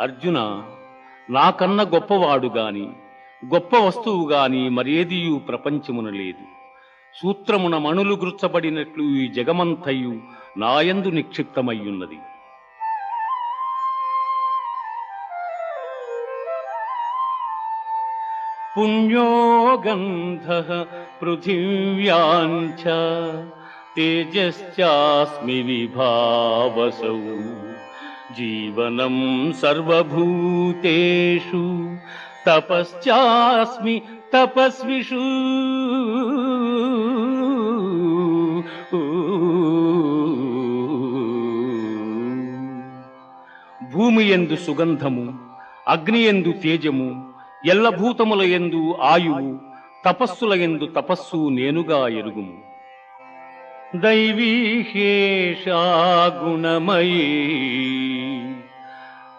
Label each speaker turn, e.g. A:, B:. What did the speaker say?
A: అర్జున, నాకన్న గొప్పవాడు గాని గొప్ప వస్తువు గాని మరేదియు ప్రపంచమున లేదు. సూత్రమున మణులు గుర్చబడినట్లు ఈ జగమంతయు నాయందు నిక్షిప్తమయ్యున్నది. పుణ్యో గంధః పృథివ్యాంచ తేజశ్చాస్మి విభావసౌ జీవనం సర్వభూతేషు తపశ్చాస్మి తపస్విషు. భూమి యందు సుగంధము, అగ్ని యందు తేజము, ఎల్లభూతముల యందు ఆయువు, తపస్సుల యందు తపస్సు నేనుగా ఎరుగుము. దైవీహేషా గుణమయీ